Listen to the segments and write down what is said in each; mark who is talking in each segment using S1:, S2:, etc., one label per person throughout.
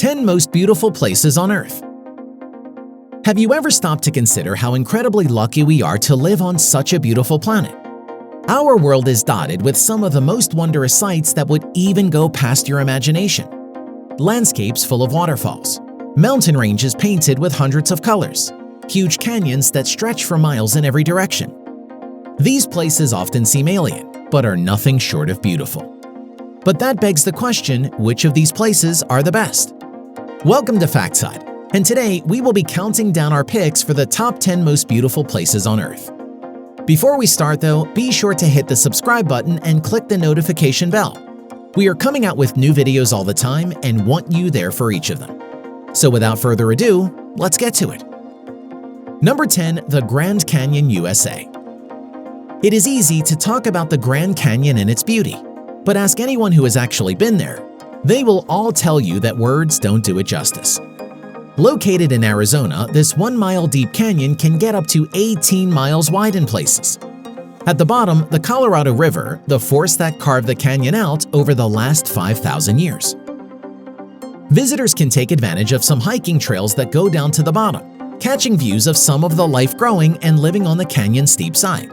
S1: 10 Most Beautiful Places on Earth. Have you ever stopped to consider how incredibly lucky we are to live on such a beautiful planet? Our world is dotted with some of the most wondrous sights that would even go past your imagination. Landscapes full of waterfalls, mountain ranges painted with hundreds of colors, huge canyons that stretch for miles in every direction. These places often seem alien, but are nothing short of beautiful. But that begs the question, which of these places are the best? Welcome to Factside, and today we will be counting down our picks for the top 10 most beautiful places on Earth. Before we start though, be sure to hit the subscribe button and click the notification bell. We are coming out with new videos all the time and want you there for each of them. So without further ado, let's get to it. Number 10. The Grand Canyon, USA. It is easy to talk about the Grand Canyon and its beauty, but ask anyone who has actually been there. They will all tell you that words don't do it justice. Located in Arizona, this 1-mile deep canyon can get up to 18 miles wide in places. At the bottom, the Colorado River, the force that carved the canyon out over the last 5,000 years. Visitors can take advantage of some hiking trails that go down to the bottom, catching views of some of the life growing and living on the canyon's steep side.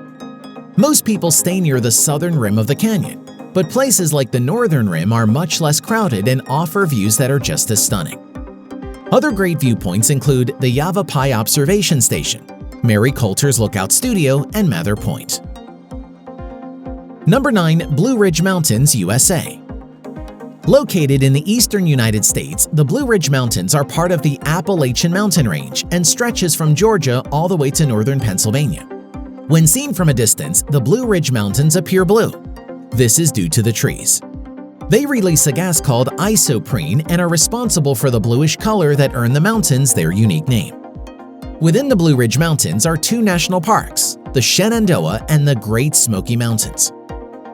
S1: Most people stay near the southern rim of the canyon, but places like the northern rim are much less crowded and offer views that are just as stunning. Other great viewpoints include the Yavapai Observation Station, Mary Coulter's Lookout Studio, and Mather Point. Number 9. Blue Ridge Mountains, USA. Located in the eastern United States, the Blue Ridge Mountains are part of the Appalachian Mountain Range and stretches from Georgia all the way to northern Pennsylvania. When seen from a distance, the Blue Ridge Mountains appear blue. This is due to the trees. They release a gas called isoprene and are responsible for the bluish color that earned the mountains their unique name. Within the Blue Ridge Mountains are two national parks, the Shenandoah and the Great Smoky Mountains.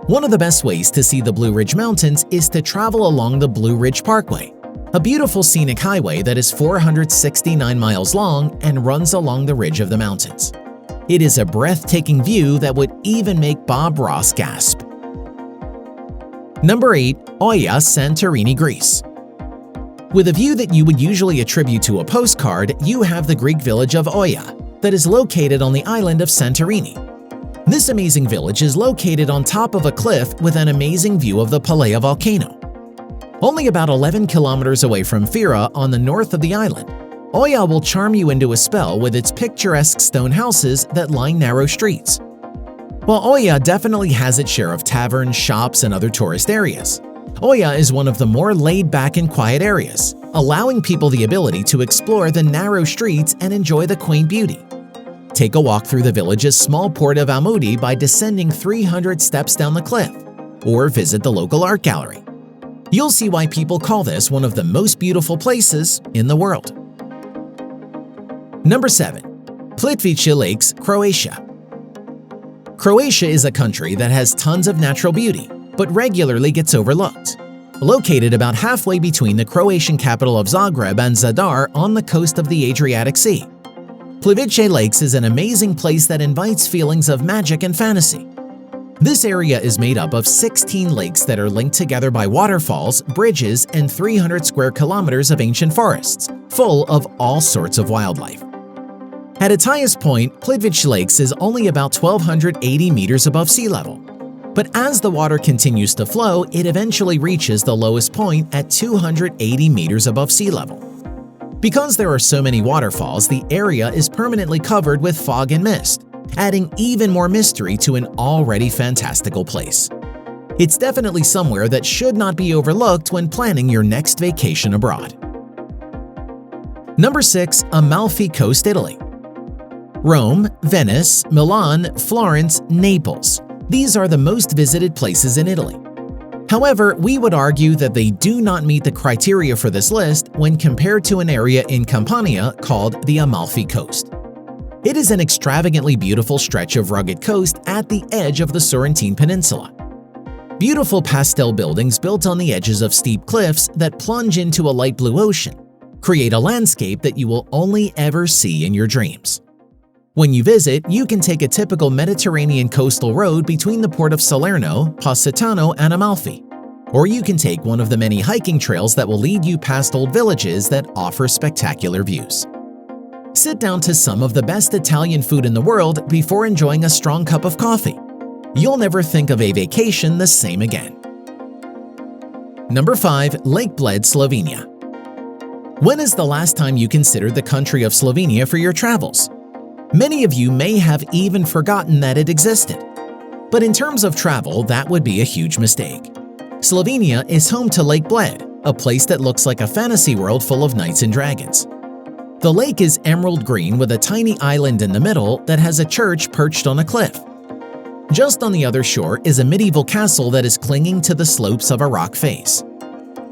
S1: One of the best ways to see the Blue Ridge Mountains is to travel along the Blue Ridge Parkway, a beautiful scenic highway that is 469 miles long and runs along the ridge of the mountains. It is a breathtaking view that would even make Bob Ross gasp. Number 8. Oia, Santorini, Greece. With a view that you would usually attribute to a postcard, you have the Greek village of Oia that is located on the island of Santorini. This amazing village is located on top of a cliff with an amazing view of the Palaia volcano. Only about 11 kilometers away from Fira on the north of the island, Oia will charm you into a spell with its picturesque stone houses that line narrow streets. While Oia definitely has its share of taverns, shops, and other tourist areas, Oia is one of the more laid-back and quiet areas, allowing people the ability to explore the narrow streets and enjoy the quaint beauty. Take a walk through the village's small port of Amudi by descending 300 steps down the cliff, or visit the local art gallery. You'll see why people call this one of the most beautiful places in the world. Number 7. Plitvice Lakes, Croatia. Croatia is a country that has tons of natural beauty, but regularly gets overlooked. Located about halfway between the Croatian capital of Zagreb and Zadar on the coast of the Adriatic Sea, Plitvice Lakes is an amazing place that invites feelings of magic and fantasy. This area is made up of 16 lakes that are linked together by waterfalls, bridges, and 300 square kilometers of ancient forests, full of all sorts of wildlife. At its highest point, Plitvice Lakes is only about 1,280 meters above sea level. But as the water continues to flow, it eventually reaches the lowest point at 280 meters above sea level. Because there are so many waterfalls, the area is permanently covered with fog and mist, adding even more mystery to an already fantastical place. It's definitely somewhere that should not be overlooked when planning your next vacation abroad. Number 6. Amalfi Coast, Italy. Rome, Venice, Milan, Florence, Naples. These are the most visited places in Italy. However, we would argue that they do not meet the criteria for this list when compared to an area in Campania called the Amalfi Coast. It is an extravagantly beautiful stretch of rugged coast at the edge of the Sorrentine Peninsula. Beautiful pastel buildings built on the edges of steep cliffs that plunge into a light blue ocean create a landscape that you will only ever see in your dreams. When you visit, you can take a typical Mediterranean coastal road between the port of Salerno, Positano, and Amalfi. or you can take one of the many hiking trails that will lead you past old villages that offer spectacular views. Sit down to some of the best Italian food in the world before enjoying a strong cup of coffee. You'll never think of a vacation the same again. Number 5. Lake Bled, Slovenia. When is the last time you considered the country of Slovenia for your travels? Many of you may have even forgotten that it existed. But in terms of travel, that would be a huge mistake. Slovenia is home to Lake Bled, a place that looks like a fantasy world full of knights and dragons. The lake is emerald green with a tiny island in the middle that has a church perched on a cliff. Just on the other shore is a medieval castle that is clinging to the slopes of a rock face.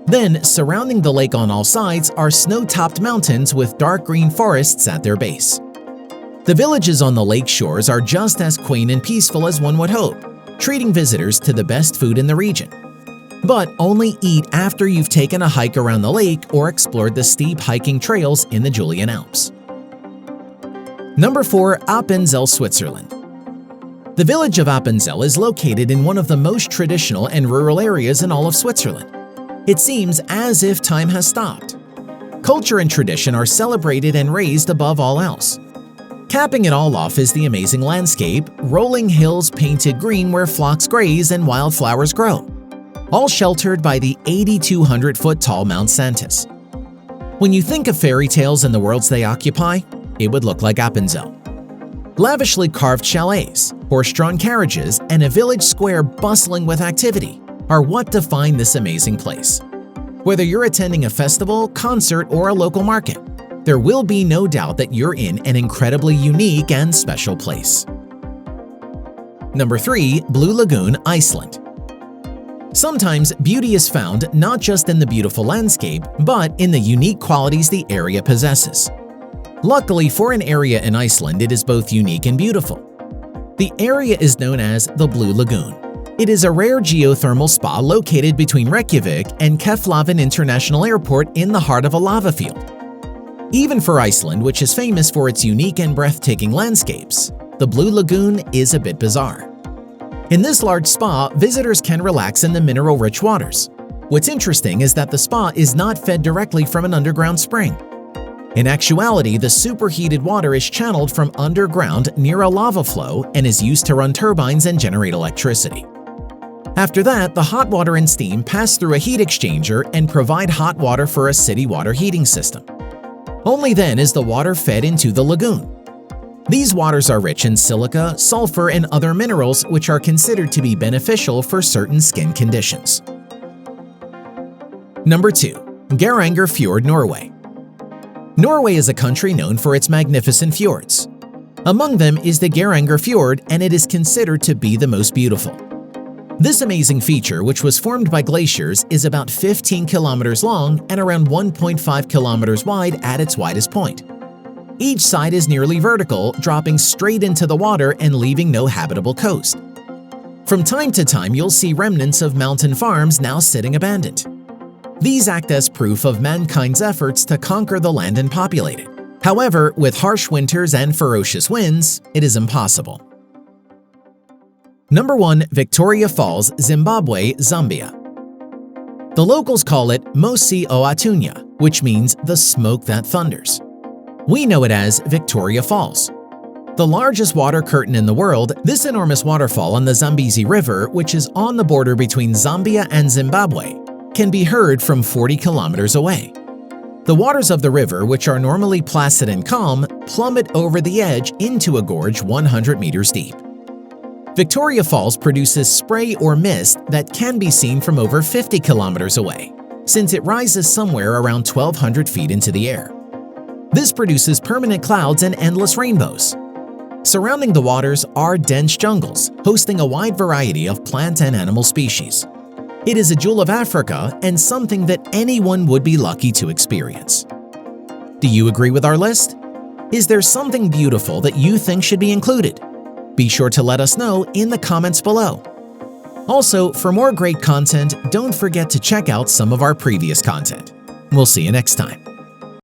S1: Then, surrounding the lake on all sides are snow-topped mountains with dark green forests at their base. The villages on the lake shores are just as quaint and peaceful as one would hope, treating visitors to the best food in the region. But only eat after you've taken a hike around the lake or explored the steep hiking trails in the Julian Alps. Number 4. Appenzell, Switzerland. The village of Appenzell is located in one of the most traditional and rural areas in all of Switzerland. It seems as if time has stopped. Culture and tradition are celebrated and raised above all else. Capping it all off is the amazing landscape, rolling hills painted green where flocks graze and wildflowers grow, all sheltered by the 8,200-foot-tall Mount Santis. When you think of fairy tales and the worlds they occupy, it would look like Appenzell. Lavishly carved chalets, horse-drawn carriages, and a village square bustling with activity are what define this amazing place. Whether you're attending a festival, concert, or a local market, there will be no doubt that you're in an incredibly unique and special place. Number 3. Blue Lagoon, Iceland. Sometimes beauty is found not just in the beautiful landscape, but in the unique qualities the area possesses. Luckily for an area in Iceland, it is both unique and beautiful. The area is known as the Blue Lagoon. It is a rare geothermal spa located between Reykjavik and Keflavik International Airport in the heart of a lava field. Even for Iceland, which is famous for its unique and breathtaking landscapes, the Blue Lagoon is a bit bizarre. In this large spa, visitors can relax in the mineral-rich waters. What's interesting is that the spa is not fed directly from an underground spring. In actuality, the superheated water is channeled from underground near a lava flow and is used to run turbines and generate electricity. After that, the hot water and steam pass through a heat exchanger and provide hot water for a city water heating system. Only then is the water fed into the lagoon. These waters are rich in silica, sulfur, and other minerals which are considered to be beneficial for certain skin conditions. Number 2. Geiranger Fjord, Norway. Norway is a country known for its magnificent fjords. Among them is the Geiranger Fjord, and it is considered to be the most beautiful. This amazing feature, which was formed by glaciers, is about 15 kilometers long and around 1.5 kilometers wide at its widest point. Each side is nearly vertical, dropping straight into the water and leaving no habitable coast. From time to time, you'll see remnants of mountain farms now sitting abandoned. These act as proof of mankind's efforts to conquer the land and populate it. However, with harsh winters and ferocious winds, it is impossible. Number 1. Victoria Falls, Zimbabwe, Zambia. The locals call it Mosi o Atunya, which means the smoke that thunders. We know it as Victoria Falls. The largest water curtain in the world, this enormous waterfall on the Zambezi River, which is on the border between Zambia and Zimbabwe, can be heard from 40 kilometers away. The waters of the river, which are normally placid and calm, plummet over the edge into a gorge 100 meters deep. Victoria Falls produces spray or mist that can be seen from over 50 kilometers away, since it rises somewhere around 1,200 feet into the air. This produces permanent clouds and endless rainbows. Surrounding the waters are dense jungles, hosting a wide variety of plant and animal species. It is a jewel of Africa and something that anyone would be lucky to experience. Do you agree with our list? Is there something beautiful that you think should be included? Be sure to let us know in the comments below. Also, for more great content, don't forget to check out some of our previous content. We'll see you next time.